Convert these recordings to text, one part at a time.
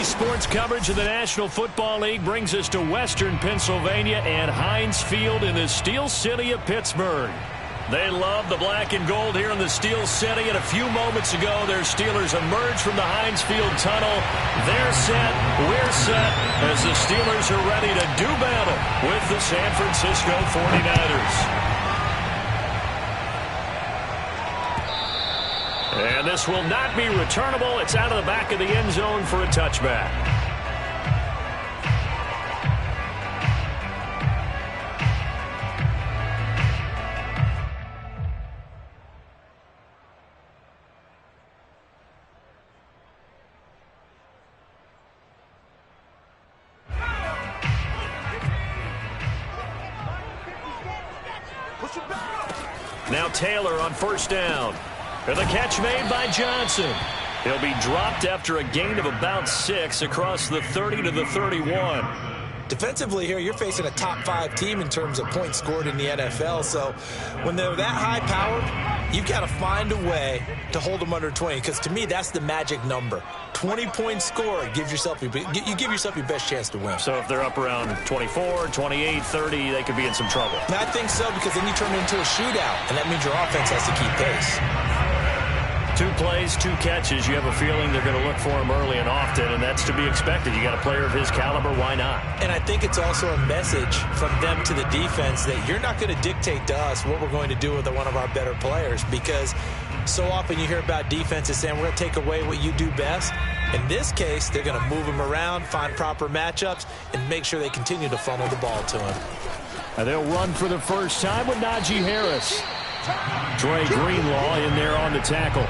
Daily sports coverage of the National Football League brings us to Western Pennsylvania and Heinz Field in the Steel City of Pittsburgh. They love the black and gold here in the Steel City, and a few moments ago, their Steelers emerged from the Heinz Field tunnel. They're set, we're set, as the Steelers are ready to do battle with the San Francisco 49ers. And this will not be returnable. It's out of the back of the end zone for a touchback. Now Taylor on first down. And the catch made by Johnson. He'll be dropped after a gain of about 6 across the 30 to the 31. Defensively here, you're facing a top 5 team in terms of points scored in the NFL. So when they're that high-powered, you've got to find a way to hold them under 20. Because to me, that's the magic number. 20-point score, you give yourself your best chance to win. So if they're up around 24, 28, 30, they could be in some trouble. And I think so, because then you turn it into a shootout, and that means your offense has to keep pace. 2 plays, 2 catches. You have a feeling they're going to look for him early and often, and that's to be expected. You got a player of his caliber, why not? And I think it's also a message from them to the defense that you're not going to dictate to us what we're going to do with one of our better players, because so often you hear about defenses saying we're going to take away what you do best. In this case, they're going to move him around, find proper matchups, and make sure they continue to funnel the ball to him. And they'll run for the first time with Najee Harris. Dre Greenlaw in there on the tackle.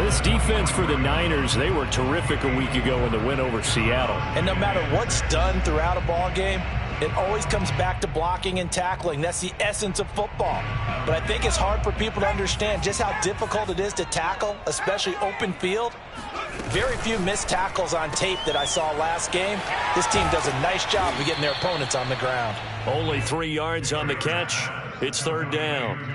This defense for the Niners, they were terrific a week ago in the win over Seattle. And no matter what's done throughout a ball game, it always comes back to blocking and tackling. That's the essence of football. But I think it's hard for people to understand just how difficult it is to tackle, especially open field. Very few missed tackles on tape that I saw last game. This team does a nice job of getting their opponents on the ground. Only 3 yards on the catch. It's third down.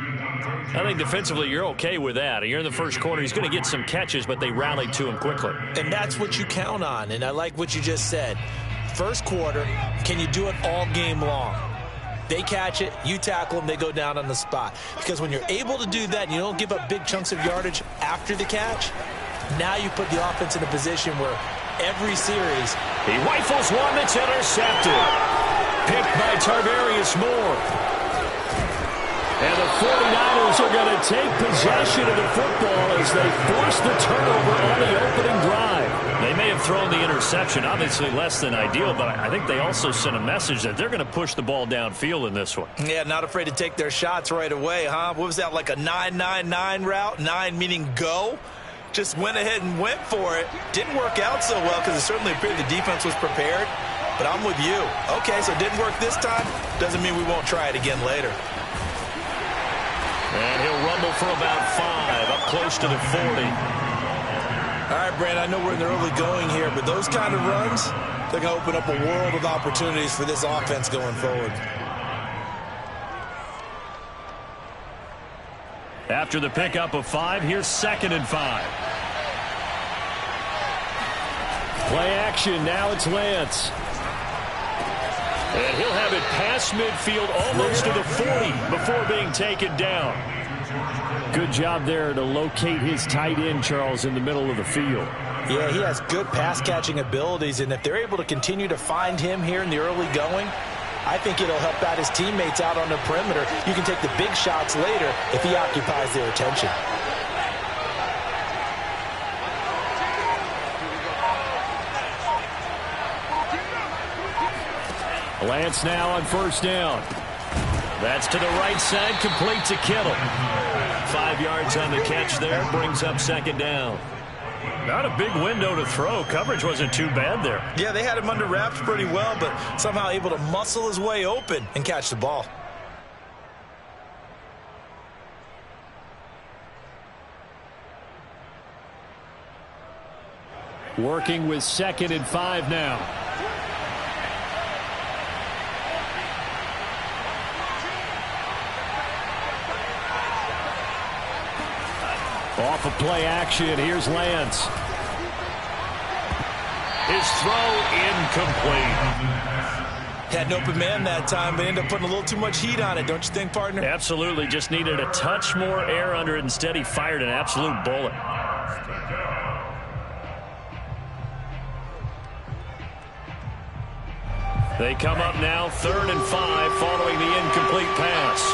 I think defensively you're okay with that. You're in the first quarter. He's going to get some catches, but they rallied to him quickly. And that's what you count on, and I like what you just said. First quarter, can you do it all game long? They catch it, you tackle them, they go down on the spot. Because when you're able to do that and you don't give up big chunks of yardage after the catch, now you put the offense in a position where every series... He rifles one that's intercepted. Picked by Tarvarius Moore. And the 49ers are going to take possession of the football as they force the turnover on the opening drive. They may have thrown the interception, obviously less than ideal, but I think they also sent a message that they're going to push the ball downfield in this one. Yeah, not afraid to take their shots right away, huh? What was that, like a 9-9-9 route? 9 meaning go? Just went ahead and went for it. Didn't work out so well because it certainly appeared the defense was prepared. But I'm with you. Okay, so it didn't work this time. Doesn't mean we won't try it again later. And he'll rumble for about 5, up close to the 40. All right, Brand, I know we're in the early going here, but those kind of runs, they're going to open up a world of opportunities for this offense going forward. After the pickup of 5, here's 2nd and 5. Play action, now it's Lance. And he'll have it past midfield, almost to the 40 before being taken down. Good job there to locate his tight end, Charles, in the middle of the field. Yeah, he has good pass-catching abilities, and if they're able to continue to find him here in the early going, I think it'll help out his teammates out on the perimeter. You can take the big shots later if he occupies their attention. Lance now on first down. That's to the right side, complete to Kittle. 5 yards on the catch there, brings up 2nd down. Not a big window to throw. Coverage wasn't too bad there. Yeah, they had him under wraps pretty well, but somehow able to muscle his way open and catch the ball. Working with 2nd and 5 now. Off of play action, here's Lance. His throw incomplete. Had an open man that time, but ended up putting a little too much heat on it, don't you think, partner? Absolutely. Just needed a touch more air under it. Instead, he fired an absolute bullet. They come up now 3rd and 5 following the incomplete pass.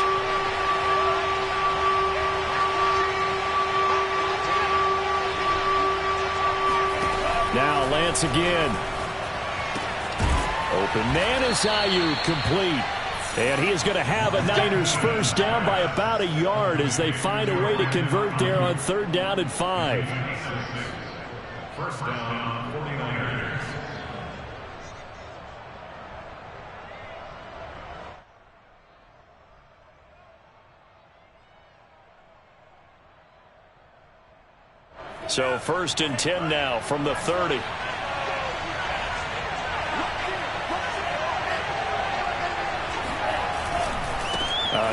Now Lance again. Open man is Ayuk, complete. And he is going to have a Niners first down by about a yard as they find a way to convert there on 3rd down and 5. First down, 49ers. So 1st and 10 now from the 30.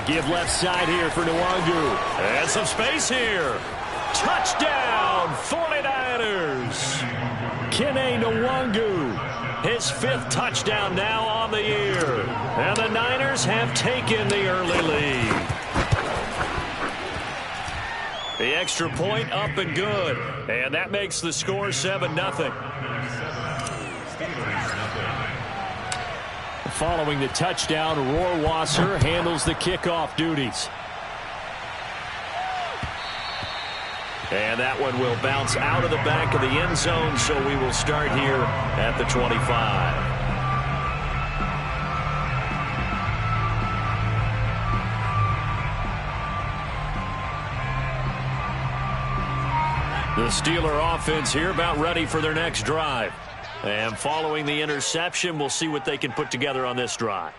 Give left side here for Nwangu. And some space here. Touchdown, 49ers. Kene Nwangu. His 5th touchdown now on the year. And the Niners have taken the early lead. The extra point up and good. And that makes the score 7-0. Following the touchdown, Rohrwasser handles the kickoff duties. And that one will bounce out of the back of the end zone, so we will start here at the 25. The Steeler offense here about ready for their next drive. And following the interception, we'll see what they can put together on this drive.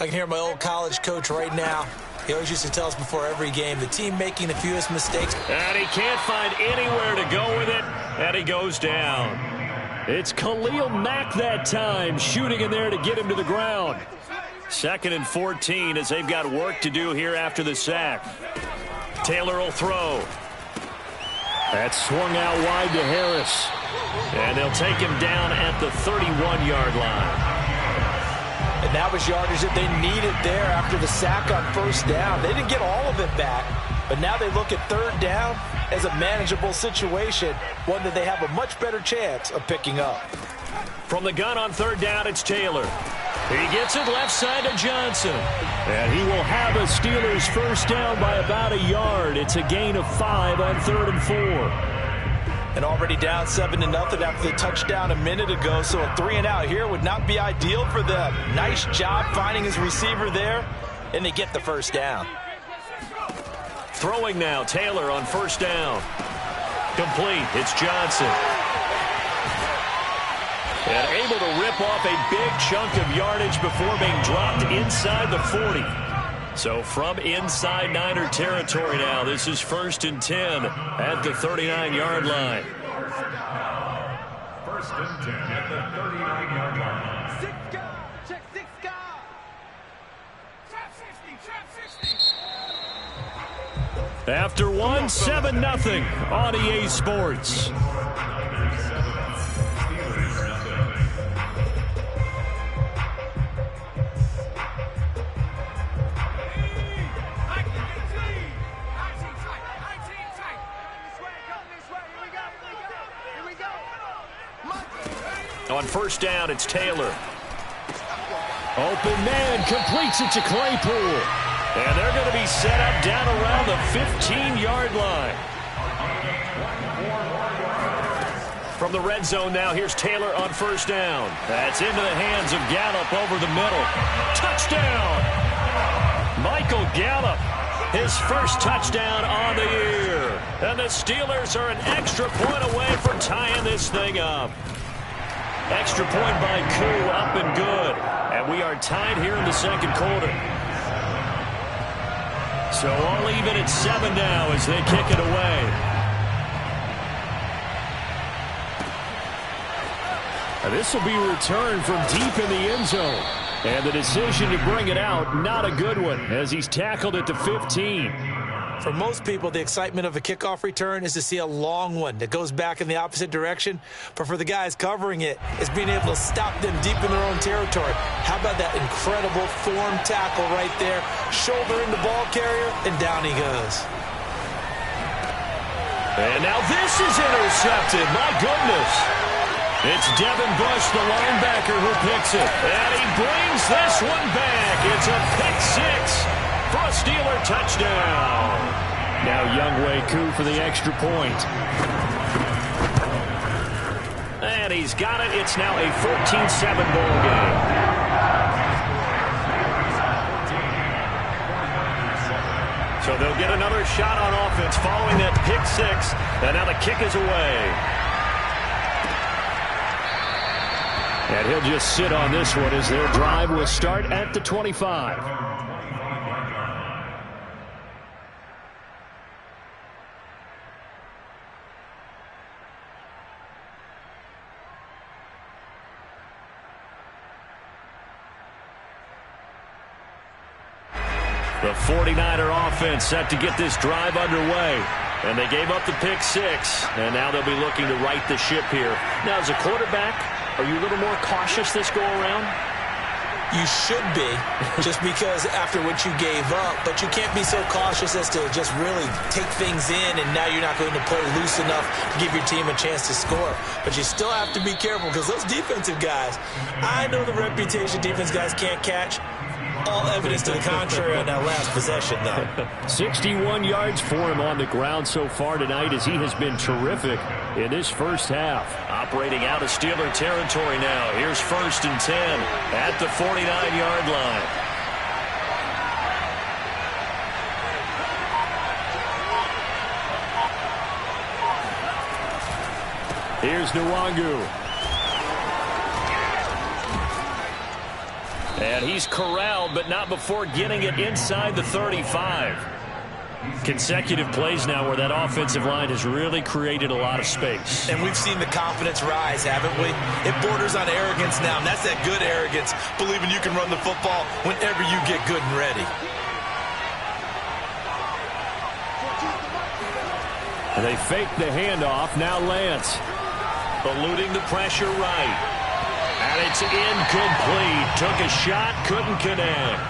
I can hear my old college coach right now. He always used to tell us before every game, the team making the fewest mistakes. And he can't find anywhere to go with it, and he goes down. It's Khalil Mack that time, shooting in there to get him to the ground. 2nd and 14 as they've got work to do here after the sack. Taylor will throw. That's swung out wide to Harris. And they'll take him down at the 31-yard line. And that was yardage that they needed there after the sack on 1st down. They didn't get all of it back, but now they look at 3rd down as a manageable situation, one that they have a much better chance of picking up. From the gun on 3rd down, it's Taylor. He gets it left side to Johnson. And he will have a Steelers first down by about a yard. It's a gain of 5 on 3rd and 4. And already down 7-0 after the touchdown a minute ago, so a 3-and-out here would not be ideal for them. Nice job finding his receiver there, and they get the first down. Throwing now, Taylor on 1st down. Complete, it's Johnson. And able to rip off a big chunk of yardage before being dropped inside the 40. So from inside Niner territory now, this is 1st and 10 at the 39-yard line. 1st and 10 at the 39-yard line. 6 guard, check 6 guard. Trap 60, trap 60. After one, 7-0 on EA Sports. On 1st down, it's Taylor. Open man completes it to Claypool. And they're going to be set up down around the 15-yard line. From the red zone now, here's Taylor on 1st down. That's into the hands of Gallup over the middle. Touchdown! Michael Gallup, his 1st touchdown on the year. And the Steelers are an extra point away from tying this thing up. Extra point by Koo, up and good. And we are tied here in the 2nd quarter. So all even at 7 now as they kick it away. And this will be returned from deep in the end zone. And the decision to bring it out, not a good one, as he's tackled at the 15. For most people, the excitement of a kickoff return is to see a long one that goes back in the opposite direction. But for the guys covering it, it's being able to stop them deep in their own territory. How about that incredible form tackle right there? Shoulder in the ball carrier, and down he goes. And now this is intercepted. My goodness. It's Devin Bush, the linebacker, who picks it. And he brings this one back. It's a pick six for a Steeler touchdown. Now Younghoe Koo for the extra point. And he's got it. It's now a 14-7 ball game. So they'll get another shot on offense following that pick six. And now the kick is away. And he'll just sit on this one as their drive will start at the 25. The 49er offense set to get this drive underway. And they gave up the pick six. And now they'll be looking to right the ship here. Now, as a quarterback, are you a little more cautious this go-around? You should be, just because after what you gave up. But you can't be so cautious as to just really take things in, and now you're not going to play loose enough to give your team a chance to score. But you still have to be careful, because those defensive guys, I know the reputation defense guys can't catch. All evidence to the contrary on that last possession, though. 61 yards for him on the ground so far tonight, as he has been terrific in this first half. Operating out of Steeler territory now. Here's 1st and 10 at the 49-yard line. Here's Nwangu. And he's corralled, but not before getting it inside the 35. Consecutive plays now where that offensive line has really created a lot of space. And we've seen the confidence rise, haven't we? It borders on arrogance now, and that's that good arrogance, believing you can run the football whenever you get good and ready. And they fake the handoff. Now Lance eluding the pressure right. And it's incomplete. Took a shot, couldn't connect.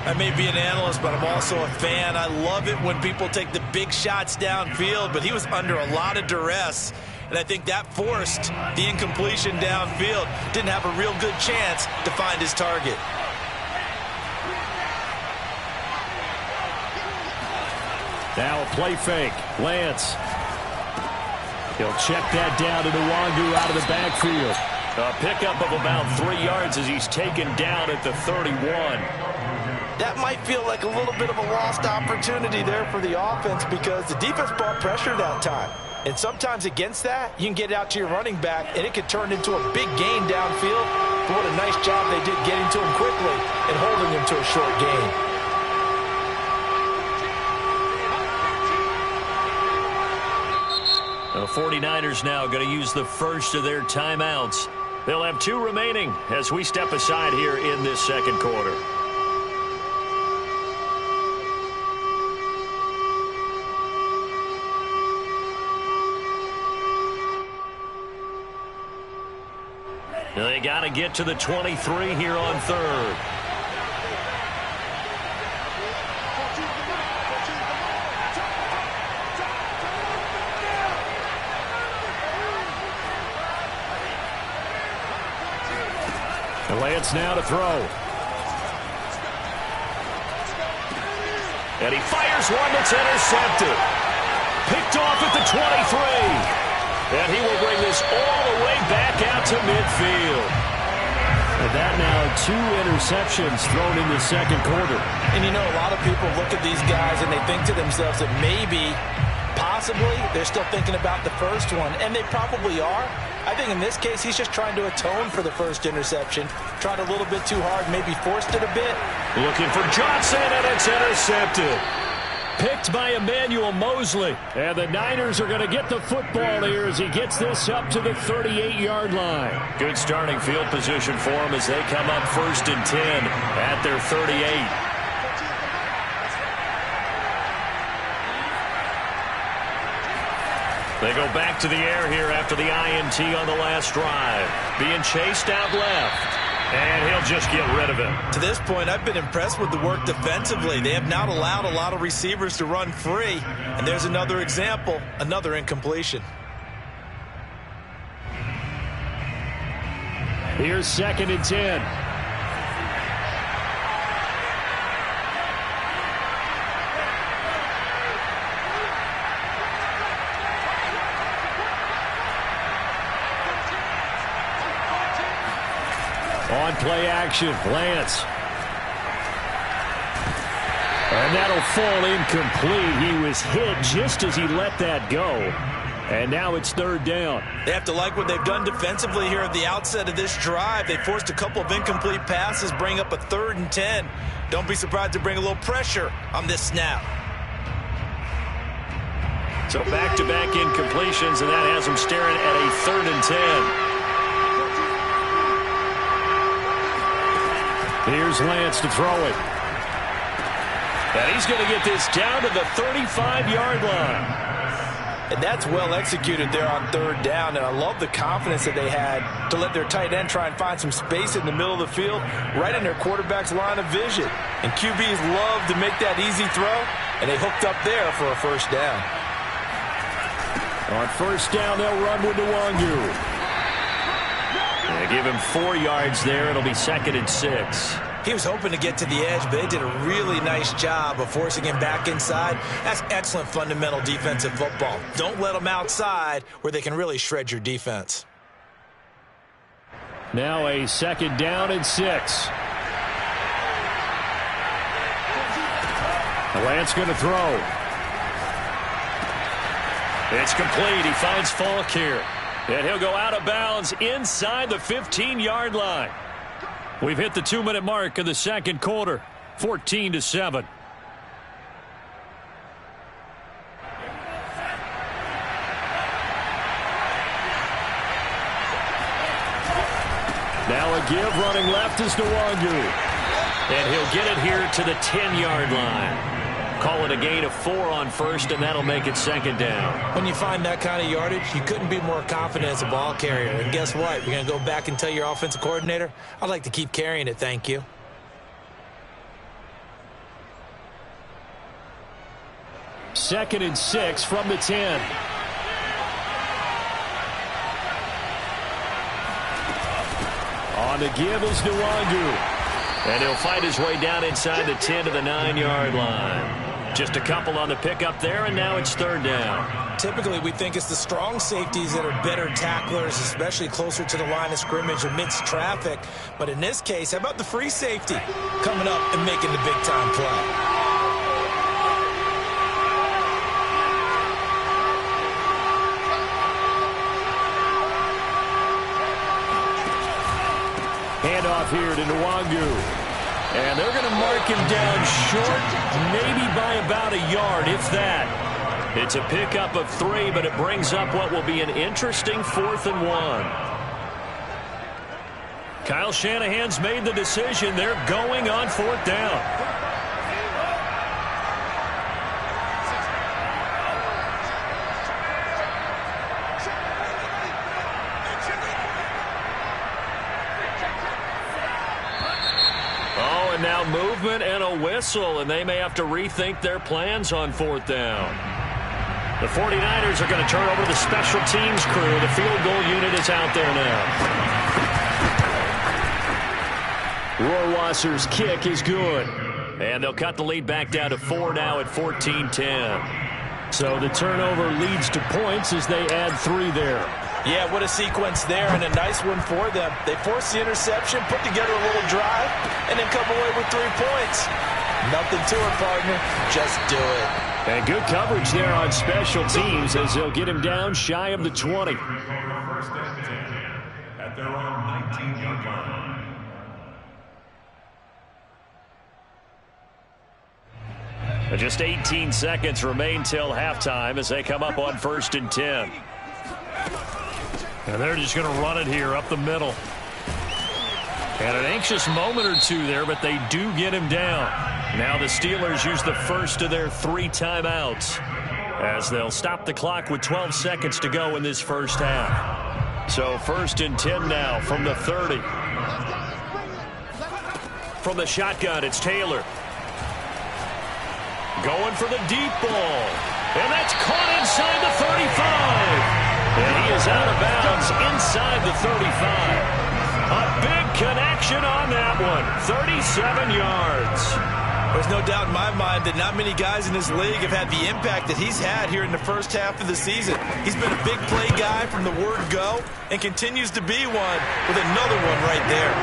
I may be an analyst, but I'm also a fan. I love it when people take the big shots downfield, but he was under a lot of duress, and I think that forced the incompletion downfield. Didn't have a real good chance to find his target. Now a play fake. Lance. He'll check that down to Nwangu out of the backfield. A pickup of about 3 yards as he's taken down at the 31. That might feel like a little bit of a lost opportunity there for the offense, because the defense brought pressure that time. And sometimes against that, you can get out to your running back, and it could turn into a big gain downfield. But what a nice job they did getting to him quickly and holding him to a short gain. The 49ers now going to use the first of their timeouts. They'll have 2 remaining as we step aside here in this second quarter. They got to get to the 23 here on 3rd. Lance now to throw. And he fires one that's intercepted. Picked off at the 23. And he will bring this all the way back out to midfield. And that now 2 interceptions thrown in the second quarter. And you know, a lot of people look at these guys and they think to themselves that maybe, possibly, they're still thinking about the first one. And they probably are. I think in this case, he's just trying to atone for the first interception. Tried a little bit too hard, maybe forced it a bit. Looking for Johnson, and it's intercepted. Picked by Emmanuel Mosley. And the Niners are going to get the football here as he gets this up to the 38-yard line. Good starting field position for him as they come up 1st and 10 at their 38. They go back to the air here after the INT on the last drive. Being chased out left. And he'll just get rid of it. To this point, I've been impressed with the work defensively. They have not allowed a lot of receivers to run free. And there's another example, another incompletion. Here's 2nd and 10. On play action, Lance. And that'll fall incomplete. He was hit just as he let that go. And now it's 3rd down. They have to like what they've done defensively here at the outset of this drive. They forced a couple of incomplete passes, bring up a 3rd and 10. Don't be surprised to bring a little pressure on this snap. So back-to-back incompletions, and that has them staring at a 3rd and 10. Here's Lance to throw it. And he's going to get this down to the 35-yard line. And that's well executed there on 3rd down. And I love the confidence that they had to let their tight end try and find some space in the middle of the field, right in their quarterback's line of vision. And QBs love to make that easy throw, and they hooked up there for a 1st down. On 1st down, they'll run with Nwangu. They give him 4 yards there. It'll be 2nd and 6. He was hoping to get to the edge, but they did a really nice job of forcing him back inside. That's excellent fundamental defensive football. Don't let them outside where they can really shred your defense. Now a 2nd down and 6. Lance going to throw. It's complete. He finds Falk here. And he'll go out of bounds inside the 15-yard line. We've hit the 2-minute mark of the 2nd quarter. 14-7. Now a give running left is Nwangu. And he'll get it here to the 10-yard line. Call it a gain of 4 on 1st, and that'll make it 2nd down. When you find that kind of yardage, you couldn't be more confident as a ball carrier. And guess what? You're going to go back and tell your offensive coordinator, I'd like to keep carrying it, thank you. Second and 6 from the 10. On the give is Nwangu. And he'll fight his way down inside the 10 to the 9-yard line. Just a couple on the pickup there, and now it's 3rd down. Typically, we think it's the strong safeties that are better tacklers, especially closer to the line of scrimmage amidst traffic. But in this case, how about the free safety coming up and making the big-time play? Handoff here to Nwangu. And they're going to mark him down short, maybe by about a yard, if that. It's a pickup of 3, but it brings up what will be an interesting 4th and 1. Kyle Shanahan's made the decision. They're going on 4th down. Now movement and a whistle, and they may have to rethink their plans on 4th down. The 49ers are going to turn over to the special teams crew. The field goal unit is out there now. Rohrwasser's kick is good. And they'll cut the lead back down to 4 now at 14-10. So the turnover leads to points as they add 3 there. Yeah, what a sequence there, and a nice one for them. They forced the interception, put together a little drive, and then come away with 3 points. Nothing to it, partner. Just do it. And good coverage there on special teams as they'll get him down shy of the 20. First and 10 at their own 19-yard line. Just 18 seconds remain till halftime as they come up on 1st and 10. And they're just going to run it here up the middle. And an anxious moment or 2 there, but they do get him down. Now the Steelers use the first of their 3 timeouts. as they'll stop the clock with 12 seconds to go in this first half. So 1st and 10 now from the 30. From the shotgun, it's Taylor. Going for the deep ball. And that's caught inside the 35. And he is out of bounds inside the 35. A big connection on that one. 37 yards. There's no doubt in my mind that not many guys in this league have had the impact that he's had here in the first half of the season. He's been a big play guy from the word go and continues to be one with another one right there.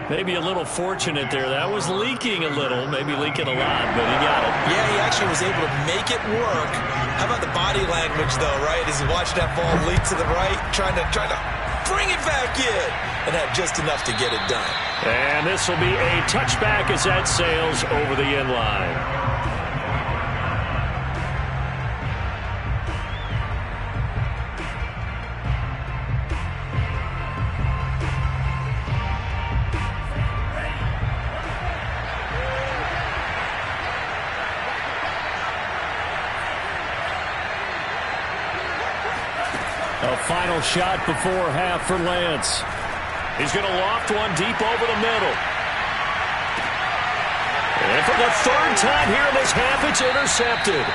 Maybe a little fortunate there. That was leaking a little, maybe leaking a lot, but he got it. Yeah, he actually was able to make it work. How about the body language, though, right? As he watched that ball leak to the right, trying to bring it back in, and had just enough to get it done. And this will be a touchback as that sails over the end line. A final shot before half for Lance. He's going to loft one deep over the middle. And for the 3rd time here in this half, it's intercepted.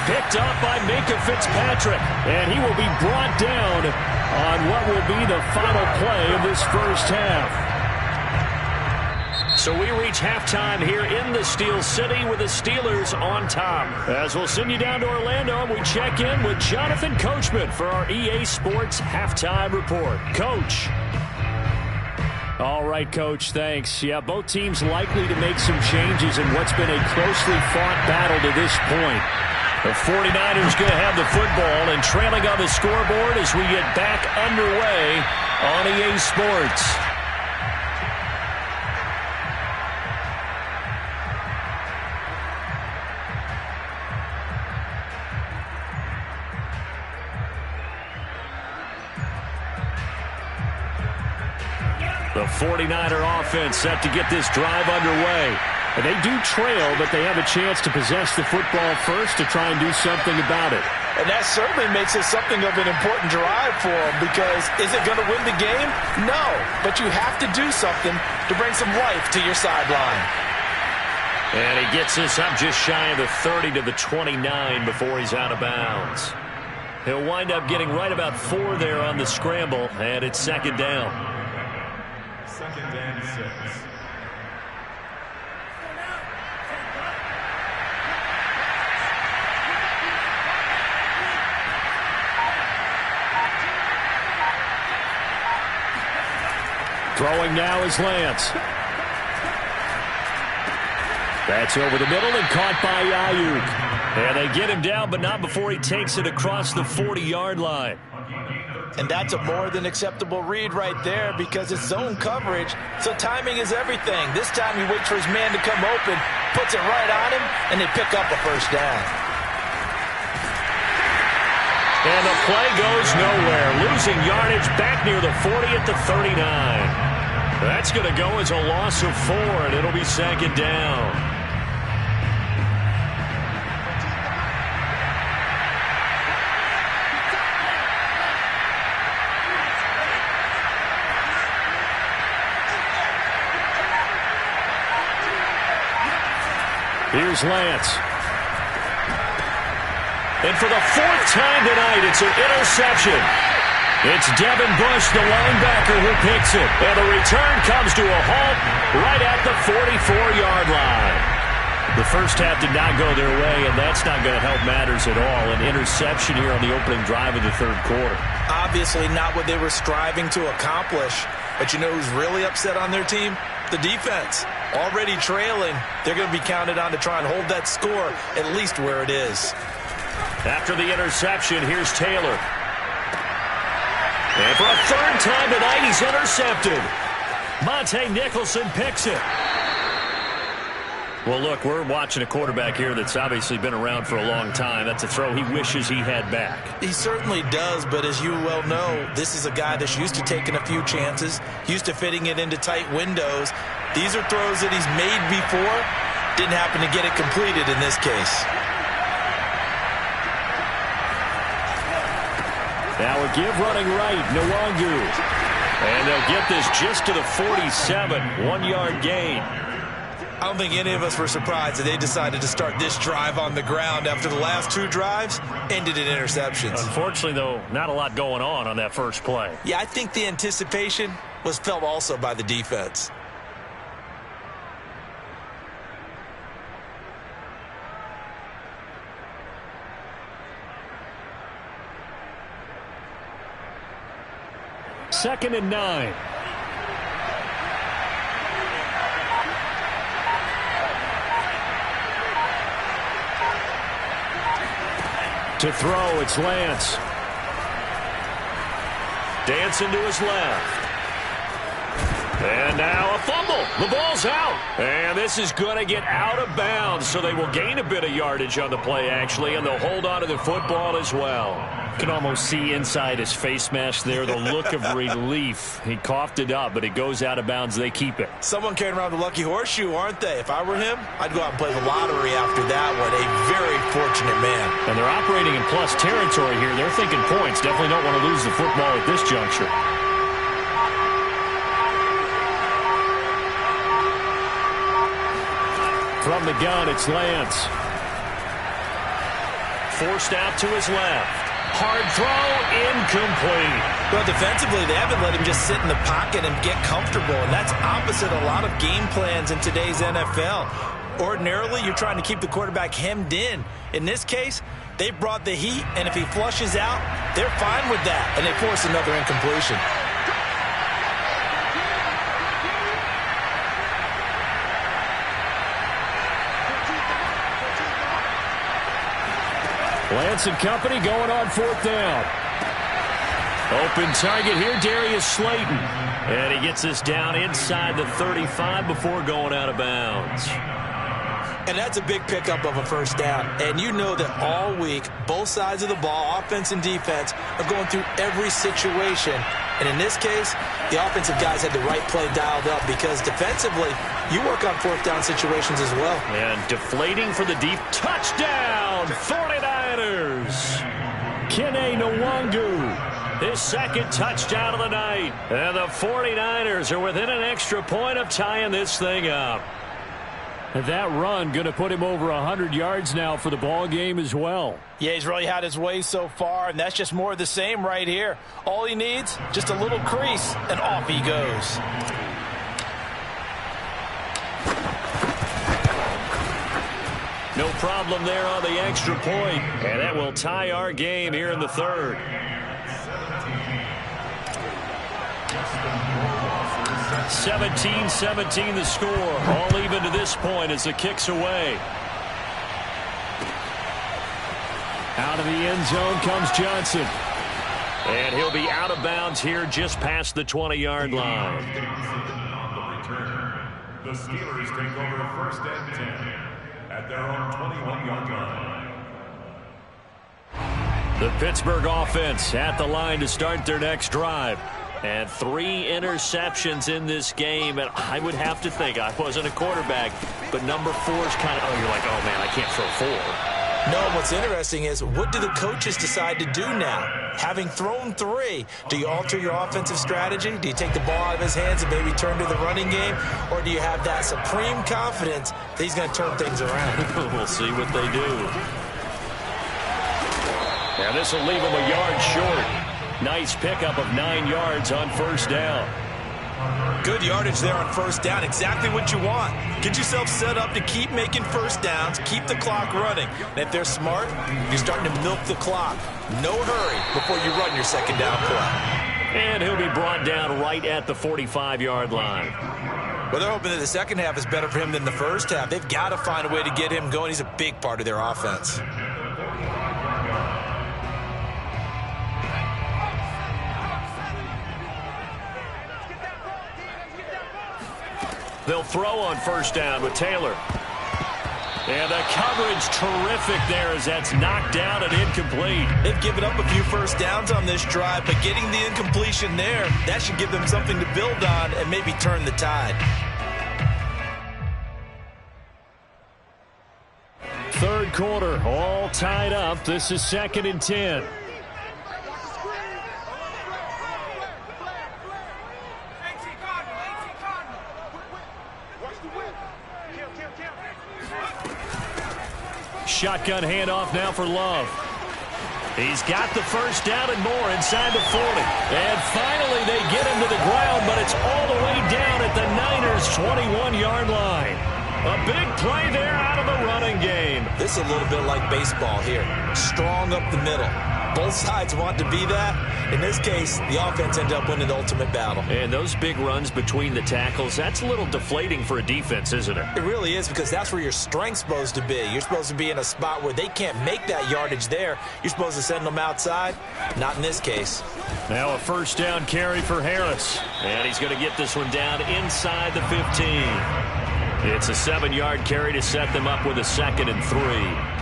Picked up by Minka Fitzpatrick. And he will be brought down on what will be the final play of this first half. So we reach halftime here in the Steel City with the Steelers on top. As we'll send you down to Orlando, we check in with Jonathan Coachman for our EA Sports Halftime Report. Coach. All right, Coach, thanks. Yeah, both teams likely to make some changes in what's been a closely fought battle to this point. The 49ers going to have the football and trailing on the scoreboard as we get back underway on EA Sports. The 49er offense set to get this drive underway. And they do trail, but they have a chance to possess the football first to try and do something about it. And that certainly makes it something of an important drive for them, because is it going to win the game? No, but you have to do something to bring some life to your sideline. And he gets this up just shy of the 30 to the 29 before he's out of bounds. He'll wind up getting right about 4 there on the scramble, and it's 2nd down. 2nd and 6. Throwing now is Lance. That's over the middle and caught by Ayuk. And they get him down, but not before he takes it across the 40-yard line. And that's a more than acceptable read right there, because it's zone coverage, so timing is everything. This time he waits for his man to come open, puts it right on him, and they pick up a first down. And the play goes nowhere, losing yardage back near the 40 at the 39. That's going to go as a loss of 4, and it'll be 2nd down. Here's Lance. And for the 4th time tonight, it's an interception. It's Devin Bush, the linebacker, who picks it. And the return comes to a halt right at the 44-yard line. The first half did not go their way, and that's not going to help matters at all. An interception here on the opening drive of the 3rd quarter. Obviously not what they were striving to accomplish. But you know who's really upset on their team? The defense. Already trailing, they're going to be counted on to try and hold that score at least where it is. After the interception, here's Taylor. And for a 3rd time tonight, he's intercepted. Monte Nicholson picks it. Well, look, we're watching a quarterback here that's obviously been around for a long time. That's a throw he wishes he had back. He certainly does, but as you well know, this is a guy that's used to taking a few chances, used to fitting it into tight windows. These are throws that he's made before. Didn't happen to get it completed in this case. Now a give running right, Nwangu. And they'll get this just to the 47, 1-yard gain. I don't think any of us were surprised that they decided to start this drive on the ground after the last 2 drives ended in interceptions. Unfortunately, though, not a lot going on that first play. Yeah, I think the anticipation was felt also by the defense. Second and 9. To throw, it's Lance. Dancing to his left. And now a fumble. The ball's out. And this is going to get out of bounds, so they will gain a bit of yardage on the play, actually, and they'll hold on to the football as well. You can almost see inside his face mask there the look of relief. He coughed it up, but it goes out of bounds. They keep it. Someone carrying around the lucky horseshoe, aren't they? If I were him, I'd go out and play the lottery after that one. A very fortunate man. And they're operating in plus territory here. They're thinking points. Definitely don't want to lose the football at this juncture. From the gun, it's Lance. Forced out to his left. Hard throw, incomplete. Well, defensively, they haven't let him just sit in the pocket and get comfortable, and that's opposite a lot of game plans in today's NFL. Ordinarily, you're trying to keep the quarterback hemmed in. In this case, they brought the heat, and if he flushes out, they're fine with that, and they force another incompletion. Lance and company going on 4th down. Open target here, Darius Slayton. And he gets this down inside the 35 before going out of bounds. And that's a big pickup of a first down. And you know that all week, both sides of the ball, offense and defense, are going through every situation. And in this case, the offensive guys had the right play dialed up because defensively, you work on 4th down situations as well. And deflating for the deep touchdown, 49ers. Kene Nwangu, his second touchdown of the night. And the 49ers are within an extra point of tying this thing up. And that run going to put him over 100 yards now for the ball game as well. Yeah, he's really had his way so far, and that's just more of the same right here. All he needs, just a little crease, and off he goes. No problem there on the extra point, and that will tie our game here in the 3rd. 17-17 the score. All even to this point as the kick's away. Out of the end zone comes Johnson. And he'll be out of bounds here just past the 20-yard line. The Steelers take over 1st and 10 at their own 21-yard line. The Pittsburgh offense at the line to start their next drive. And 3 interceptions in this game. And I would have to think, I wasn't a quarterback, but number 4 is kind of, you're like, oh, man, I can't throw 4. No, what's interesting is what do the coaches decide to do now? Having thrown 3, do you alter your offensive strategy? Do you take the ball out of his hands and maybe turn to the running game? Or do you have that supreme confidence that he's going to turn things around? We'll see what they do. Now this will leave him a yard short. Nice pickup of 9 yards on 1st down. Good yardage there on 1st down. Exactly what you want. Get yourself set up to keep making 1st downs, keep the clock running. And if they're smart, you're starting to milk the clock. No hurry before you run your 2nd down play. And he'll be brought down right at the 45-yard line. Well, they're hoping that the second half is better for him than the first half. They've got to find a way to get him going. He's a big part of their offense. They'll throw on 1st down with Taylor. And the coverage terrific there as that's knocked down and incomplete. They've given up a few 1st downs on this drive, but getting the incompletion there, that should give them something to build on and maybe turn the tide. 3rd quarter, all tied up. This is 2nd and 10. Shotgun handoff now for Love. He's got the first down and more inside the 40. And finally they get him to the ground, but it's all the way down at the Niners' 21-yard line. A big play there out of the running game. This is a little bit like baseball here. Strong up the middle. Both sides want to be that. In this case, the offense ended up winning the ultimate battle. And those big runs between the tackles, that's a little deflating for a defense, isn't it? It really is, because that's where your strength's supposed to be. You're supposed to be in a spot where they can't make that yardage there. You're supposed to send them outside. Not in this case. Now a first down carry for Harris. And he's going to get this one down inside the 15. It's a 7-yard carry to set them up with a 2nd and 3.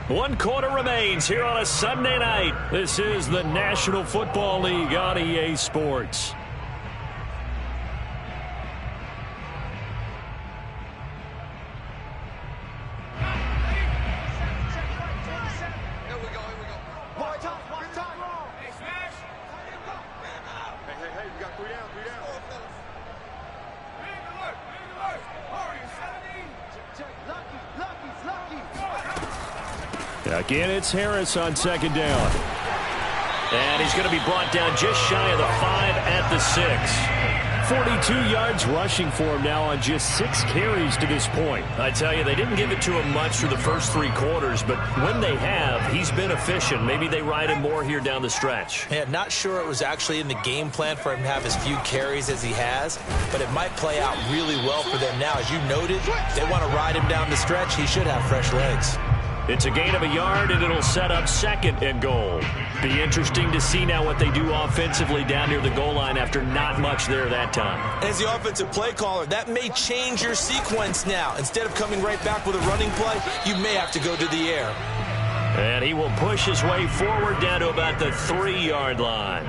One quarter remains here on a Sunday night. This is the National Football League on EA Sports. Again, it's Harris on 2nd down. And he's going to be brought down just shy of the 5 at the 6. 42 yards rushing for him now on just 6 carries to this point. I tell you, they didn't give it to him much through the first 3 quarters, but when they have, he's been efficient. Maybe they ride him more here down the stretch. Yeah, not sure it was actually in the game plan for him to have as few carries as he has, but it might play out really well for them now. As you noted, they want to ride him down the stretch. He should have fresh legs. It's a gain of a yard, and it'll set up 2nd and goal. Be interesting to see now what they do offensively down near the goal line after not much there that time. As the offensive play caller, that may change your sequence now. Instead of coming right back with a running play, you may have to go to the air. And he will push his way forward down to about the 3-yard line.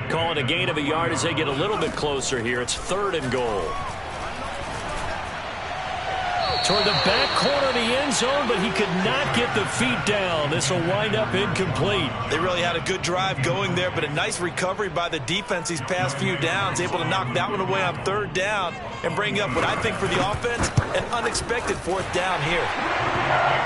Calling a gain of a yard as they get a little bit closer here. It's 3rd and goal. Toward the back corner of the end zone, but he could not get the feet down. This will wind up incomplete. They really had a good drive going there, but a nice recovery by the defense these past few downs, able to knock that one away on 3rd down and bring up what I think for the offense, an unexpected 4th down here.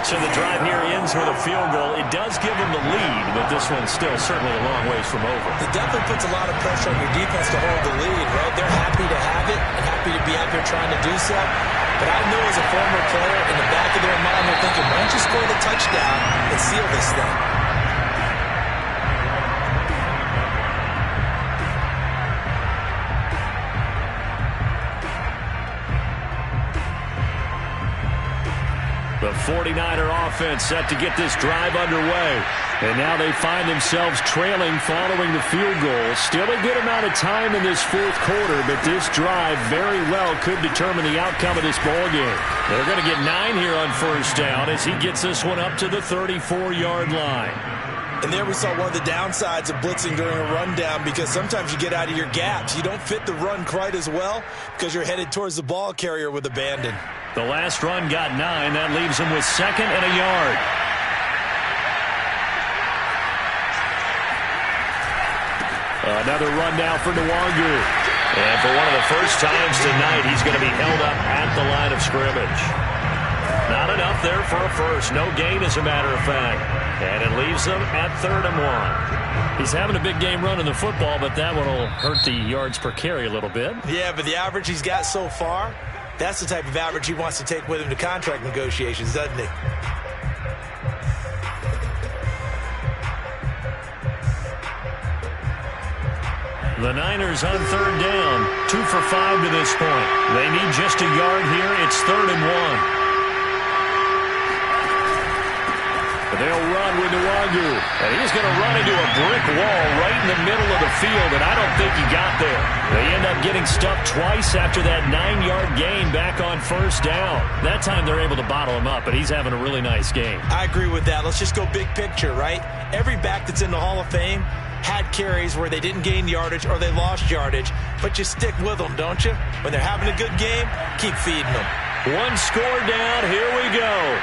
So the drive here ends with a field goal. It does give them the lead, but this one's still certainly a long ways from over. It definitely puts a lot of pressure on your defense to hold the lead, right? They're happy to have it and happy to be out there trying to do so. But I know as a former player, in the back of their mind, they're thinking, why don't you score the touchdown and seal this thing? The 49er offense set to get this drive underway. And now they find themselves trailing following the field goal. Still a good amount of time in this 4th quarter, but this drive very well could determine the outcome of this ball game. They're going to get 9 here on 1st down as he gets this one up to the 34-yard line. And there we saw one of the downsides of blitzing during a rundown, because sometimes you get out of your gaps. You don't fit the run quite as well because you're headed towards the ball carrier with abandon. The last run got 9. That leaves him with 2nd and a yard. Another run now for Nwangu. And for one of the first times tonight, he's going to be held up at the line of scrimmage. Not enough there for a first. No gain, as a matter of fact. And it leaves them at 3rd and 1. He's having a big game running the football, but that one will hurt the yards per carry a little bit. Yeah, but the average he's got so far, that's the type of average he wants to take with him to contract negotiations, doesn't he? The Niners on 3rd down. 2 for 5 to this point. They need just a yard here. It's 3rd and 1. But they'll run with Nwangu. And he's going to run into a brick wall right in the middle of the field, and I don't think he got there. They end up getting stuffed twice after that 9-yard gain back on 1st down. That time they're able to bottle him up, but he's having a really nice game. I agree with that. Let's just go big picture, right? Every back that's in the Hall of Fame had carries where they didn't gain yardage or they lost yardage, but you stick with them, don't you? When they're having a good game, keep feeding them. One score down. Here we go.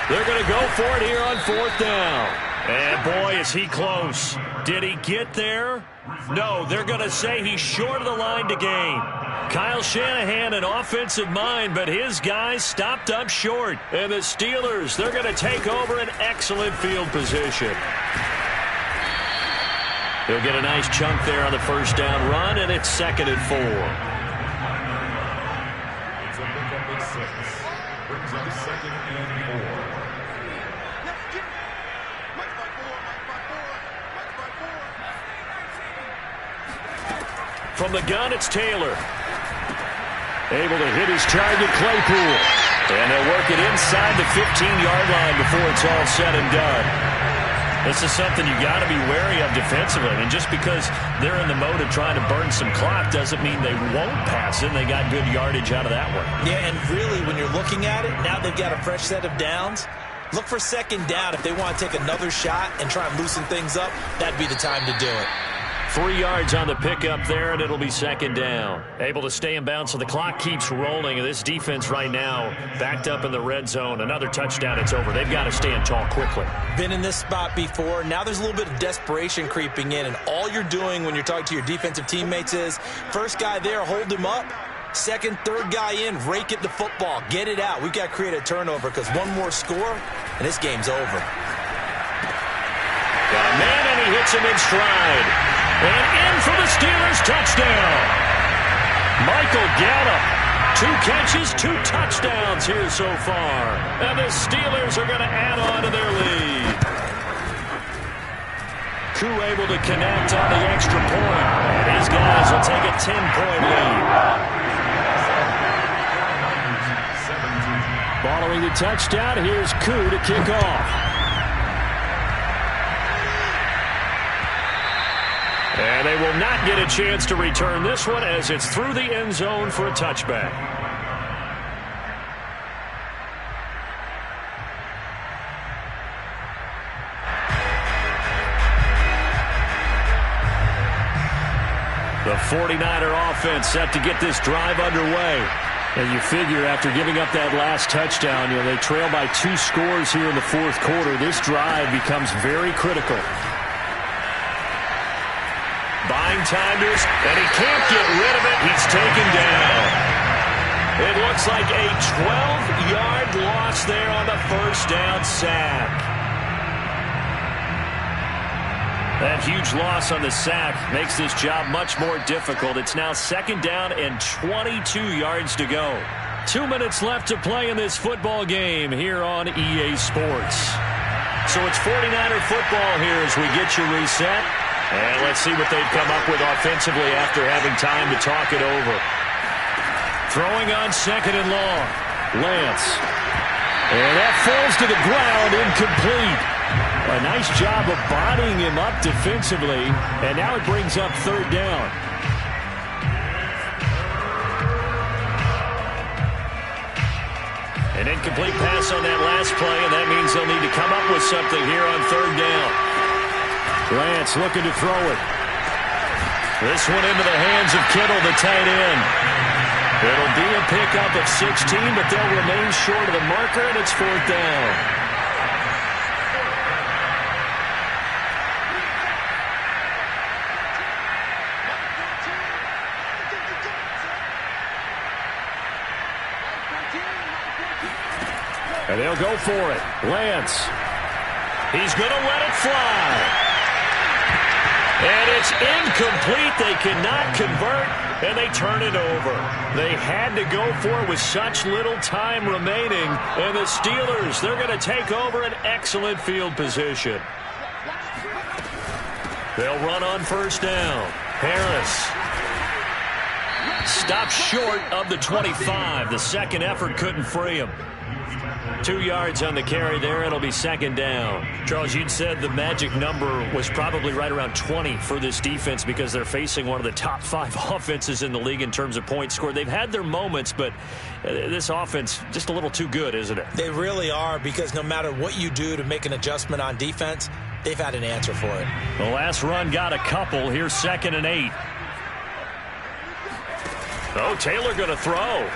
They're going to go for it here on 4th down. And boy, is he close. Did he get there? No, they're going to say he's short of the line to gain. Kyle Shanahan, an offensive mind, but his guys stopped up short. And the Steelers, they're going to take over an excellent field position. He'll get a nice chunk there on the 1st down run, and it's 2nd and 4. It's a pickup of 6. Brings up 2nd and 4. From the gun, it's Taylor. Able to hit his target, Claypool. And they'll work it inside the 15-yard line before it's all said and done. This is something you got to be wary of defensively. I mean, just because they're in the mode of trying to burn some clock doesn't mean they won't pass it. They got good yardage out of that one. Yeah, and really, when you're looking at it, now they've got a fresh set of downs. Look for 2nd down. If they want to take another shot and try and loosen things up, that'd be the time to do it. 3 yards on the pickup there, and it'll be 2nd down. Able to stay in bounds, so the clock keeps rolling. And this defense right now backed up in the red zone. Another touchdown, it's over. They've got to stand tall quickly. Been in this spot before. Now there's a little bit of desperation creeping in, and all you're doing when you're talking to your defensive teammates is, first guy there, hold him up. 2nd, 3rd guy in, rake it the football. Get it out. We've got to create a turnover because one more score, and this game's over. Got a man, and he hits him in stride. And in for the Steelers touchdown. Michael Gallup, 2 catches, 2 touchdowns here so far. And the Steelers are going to add on to their lead. Koo able to connect on the extra point. And these guys will take a 10-point lead. Following the touchdown, here's Koo to kick off. And they will not get a chance to return this one as it's through the end zone for a touchback. The 49er offense set to get this drive underway. And you figure after giving up that last touchdown, they trail by 2 scores here in the 4th quarter. This drive becomes very critical. Buying time to us, and he can't get rid of it. He's taken down. It looks like a 12-yard loss there on the 1st down sack. That huge loss on the sack makes this job much more difficult. It's now 2nd down and 22 yards to go. 2 minutes left to play in this football game here on EA Sports. So it's 49er football here as we get you reset. And let's see what they've come up with offensively after having time to talk it over. Throwing on 2nd and long. Lance. And that falls to the ground, incomplete. A nice job of bodying him up defensively. And now it brings up 3rd down. An incomplete pass on that last play, and that means they'll need to come up with something here on 3rd down. Lance looking to throw it. This one into the hands of Kittle, the tight end. It'll be a pickup of 16, but they'll remain short of the marker, and it's 4th down. And they'll go for it. Lance. He's going to let it fly. And it's incomplete. They cannot convert, and they turn it over. They had to go for it with such little time remaining. And the Steelers, they're going to take over an excellent field position. They'll run on 1st down. Harris stopped short of the 25. The second effort couldn't free him. 2 yards on the carry there. It'll be 2nd down. Charles, you'd said the magic number was probably right around 20 for this defense because they're facing one of the top 5 offenses in the league in terms of points scored. They've had their moments, but this offense just a little too good, isn't it? They really are, because no matter what you do to make an adjustment on defense, they've had an answer for it. The last run got a couple. Here's 2nd and 8. Oh, Taylor going to throw.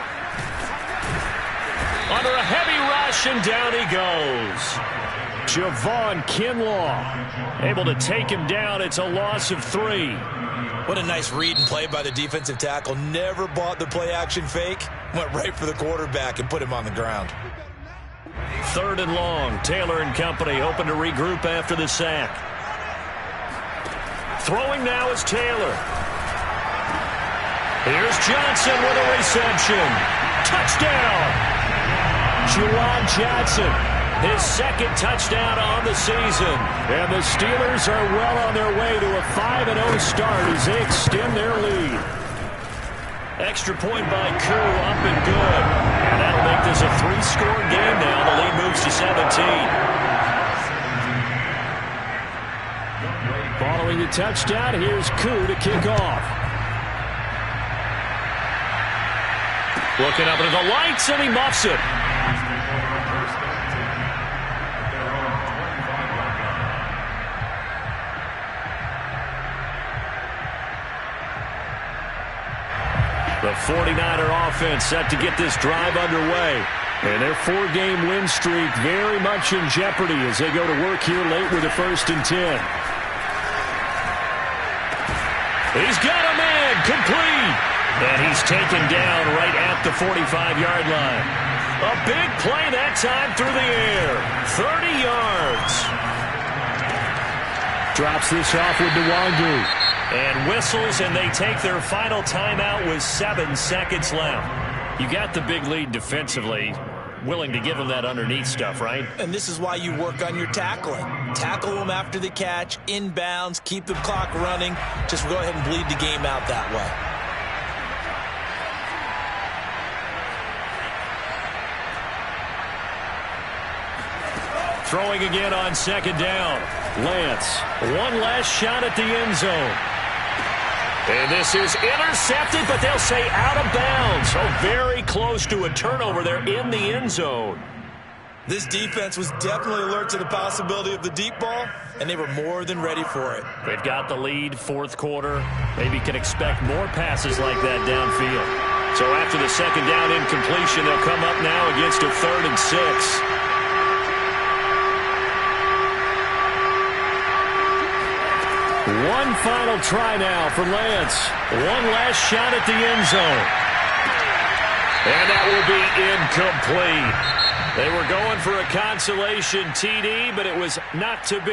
Under a heavy rush, and down he goes. Javon Kinlaw able to take him down. It's a loss of 3. What a nice read and play by the defensive tackle. Never bought the play-action fake. Went right for the quarterback and put him on the ground. 3rd and long. Taylor and company hoping to regroup after the sack. Throwing now is Taylor. Here's Johnson with a reception. Touchdown! Juwan Johnson, his 2nd touchdown on the season. And the Steelers are well on their way to a 5-0 start as they extend their lead. Extra point by Koo, up and good. And that'll make this a 3-score game now. The lead moves to 17. Following the touchdown, here's Koo to kick off. Looking up into the lights, and he muffs it. The 49er offense set to get this drive underway. And their 4-game win streak very much in jeopardy as they go to work here late with a 1st and 10. He's got a man complete. And he's taken down right at the 45-yard line. A big play that time through the air. 30 yards. Drops this off with Nwangu. And whistles, and they take their final timeout with 7 seconds left. You got the big lead defensively. Willing to give them that underneath stuff, right? And this is why you work on your tackling. Tackle them after the catch, inbounds, keep the clock running. Just go ahead and bleed the game out that way. Throwing again on 2nd down. Lance, one last shot at the end zone. And this is intercepted, but they'll say out of bounds. So very close to a turnover there in the end zone. This defense was definitely alert to the possibility of the deep ball, and they were more than ready for it. They've got the lead, 4th quarter. Maybe can expect more passes like that downfield. So after the 2nd down incompletion, they'll come up now against a 3rd and 6. One final try now for Lance. One last shot at the end zone. And that will be incomplete. They were going for a consolation TD, but it was not to be.